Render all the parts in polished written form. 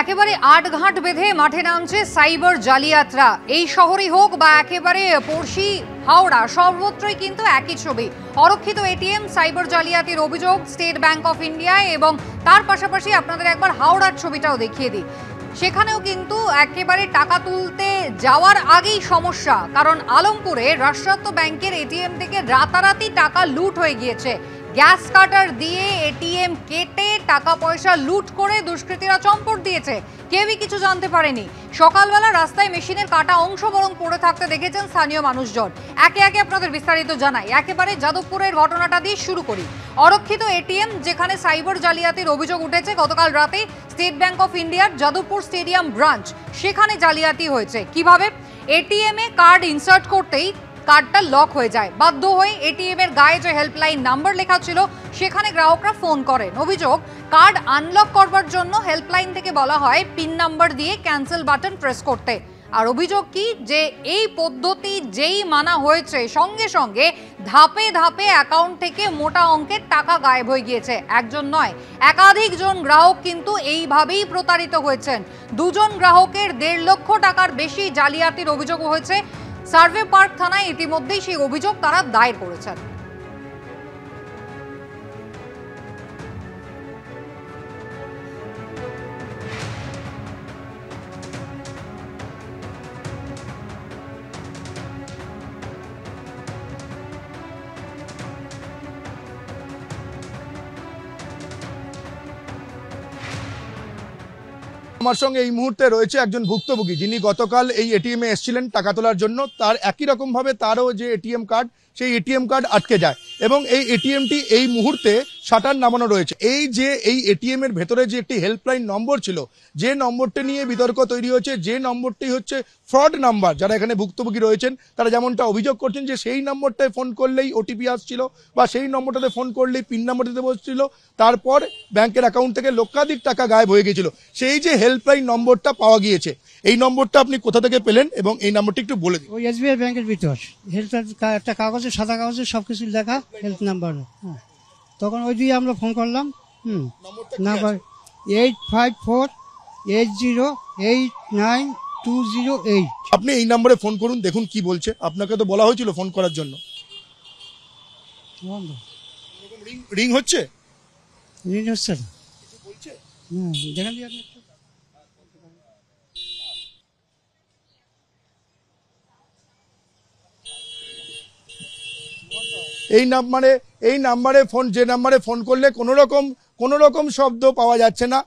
একেবারে আটঘাট বেঁধে মাঠে নামছে সাইবার জালিয়াতরা। এই শহরই হোক বা একেবারে পড়শি হাওড়া, সর্বত্রই কিন্তু একই ছবি। অরক্ষিত এটিএম, সাইবার জালিয়াতির অভিযোগ স্টেট ব্যাংক অফ ইন্ডিয়ায়, এবং তার পাশাপাশি আপনাদের একবার হাওড়ার ছবিটাও দেখিয়ে দিই। সেখানেও কিন্তু একেবারে টাকা তুলতে যাওয়ার আগেই সমস্যা, কারণ আলমপুরে রাষ্ট্রায়ত্ত ব্যাংকের এটিএম থেকে রাতারাতি টাকা লুট হয়ে গিয়েছে। গ্যাস কাটার দিয়ে এটিএম কেটে টাকা পয়সা লুট করে দুষ্কৃতীরা চম্পট দিয়েছে। কেউই কিছু জানতে পারেনি। সকালবেলা রাস্তায় মেশিনের কাটা অংশ বরং পড়ে থাকতে দেখেছেন স্থানীয় মানুষজন। একে একে আপনাদের বিস্তারিত জানাই। একেবারে যাদবপুরের ঘটনাটা দিয়ে শুরু করি। অরক্ষিত এটিএম যেখানে সাইবার জালিয়াতির অভিযোগ উঠেছে, গতকাল রাতে স্টেট ব্যাংক অফ ইন্ডিয়ার যাদবপুর স্টেডিয়াম ব্রাঞ্চ, সেখানে জালিয়াতি হয়েছে। কিভাবে? এটিএম এ কার্ড ইনসার্ট করতেই কার্ডটা লক হয়ে যায়। বাধ্য হয়ে এটিএম এর গায়ে যে হেল্পলাইন নাম্বার লেখা ছিল সেখানে গ্রাহকরা ফোন করেন। অভিযোগ, কার্ড আনলক করবার জন্য হেল্পলাইন থেকে বলা হয় পিন নাম্বার দিয়ে ক্যান্সেল বাটন প্রেস করতে। আর অভিযোগ কি, যে এই পদ্ধতি যেই মানা হয়েছে সঙ্গে সঙ্গে ধাপে ধাপে অ্যাকাউন্ট থেকে মোটা অঙ্কের টাকা গায়েব হয়ে গিয়েছে। একজন নয়, একাধিক জন গ্রাহক কিন্তু এইভাবেই প্রতারিত হয়েছেন। দুজন গ্রাহকের 1.5 লক্ষ টাকার বেশি জালিয়াতির অভিযোগ হয়েছে। সার্ভে পার্ক থানায় ইতিমধ্যেই সেই অভিযোগ তারা দায়ের করেছেন। আমার সঙ্গে এই মুহূর্তে রয়েছে একজন ভুক্তভোগী, যিনি গতকাল এই এটিএম এ এসেছিলেন টাকা তোলার জন্য। তার একই রকম ভাবে তারও যে এটিএম কার্ড, সেই এটিএম কার্ড আটকে যায় এবং এই এটিএমটি এই মুহূর্তে শাটার নামানো রয়েছে। এই যে এই এটিএম এর ভেতরে যে একটি হেল্পলাইন নম্বর ছিল, যে নম্বরটি নিয়ে বিতর্ক তৈরি হচ্ছে, যে নম্বরটি হচ্ছে ফ্রড নাম্বার। যারা এখানে ভুক্তভোগী রয়েছেন তারা যেমনটা অভিযোগ করছেন যে সেই নম্বরটায় ফোন করলেই ওটিপি আসছিল, বা সেই নম্বরটাতে ফোন করলেই পিন নাম্বার দিতে বসছিল, তারপর ব্যাংকের অ্যাকাউন্ট থেকে লক্ষাধিক টাকা গায়েব হয়ে গিয়েছিল। সেই যে হেল্পলাইন নম্বরটা পাওয়া গিয়েছে, এই নম্বরটা আপনি কোথা থেকে পেলেন এবং এই নম্বরটি একটু বলে দিন। ওই এসবিআই ব্যাংকের ভিতর একটা কাগজে, সাদা কাগজে সবকিছু লেখা হেল্প নাম্বার। তখন ওই দিয়ে আমরা ফোন করলাম। নাম্বার 8548089208। আপনি এই নম্বরে ফোন করুন, দেখুন কি বলছে। আপনাকে তো বলা হয়েছিল ফোন করার জন্য। রিং হচ্ছে? রিং হচ্ছে না। দেখেন আপনি। এই নাম্বারে ফোন, যে নাম্বারে ফোন করলে কোনো রকম শব্দ পাওয়া যাচ্ছে না,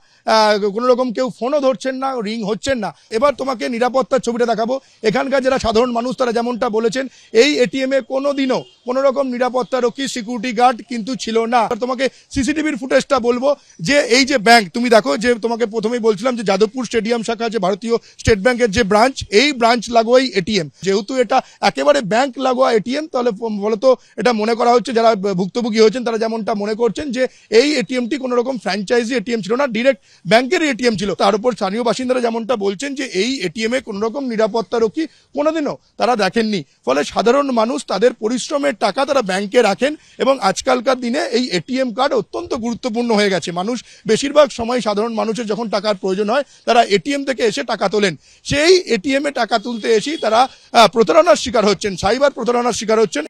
কোনো রকম কেউ ফোনও ধরছেন না, রিং হচ্ছেন না। এবার তোমাকে নিরাপত্তার ছবিটা দেখাবো। এখানকার যারা সাধারণ মানুষ তারা যেমনটা বলেছেন, এই এটিএম এ কোনোদিনও কোনো রকম নিরাপত্তা রক্ষী, সিকিউরিটি গার্ড কিন্তু ছিল না। তোমাকে সিসিটিভির ফুটেজটা বলবো যে এই যে ব্যাংক, তুমি দেখো, যে তোমাকে প্রথমেই বলছিলাম যে যাদবপুর স্টেডিয়াম শাখা, যে ভারতীয় স্টেট ব্যাংকের যে ব্রাঞ্চ, এই ব্রাঞ্চ লাগোয়াই এটিএম। যেহেতু এটা একেবারে ব্যাংক লাগোয়া এটিএম, তাহলে বলতো এটা মনে করা হচ্ছে, যারা ভুক্তভোগী হয়েছেন তারা যেমনটা মনে করছেন যে এই এটিএমটি কোনো রকম ফ্র্যাঞ্চাইজি এটিএম ছিল না, ডিরেক্ট ব্যাংকের এটিএম ছিল। তার উপর স্থানীয় বাসিন্দারা যেমনটা বলছেন যে এই এটিএম এ কোনো রকম নিরাপত্তা রক্ষী কোনোদিনও তারা দেখেননি। ফলে সাধারণ মানুষ তাদের পরিশ্রমের টাকা তারা ব্যাংকে রাখেন, এবং আজকালকার দিনে এই এটিএম কার্ড অত্যন্ত গুরুত্বপূর্ণ হয়ে গেছে। মানুষ বেশিরভাগ সময়, সাধারণ মানুষের যখন টাকার প্রয়োজন হয়, তারা এটিএম থেকে এসে টাকা তোলেন। সেই এটিএম এ টাকা তুলতে এসেই তারা প্রতারণার শিকার হচ্ছেন, সাইবার প্রতারণার শিকার হচ্ছেন।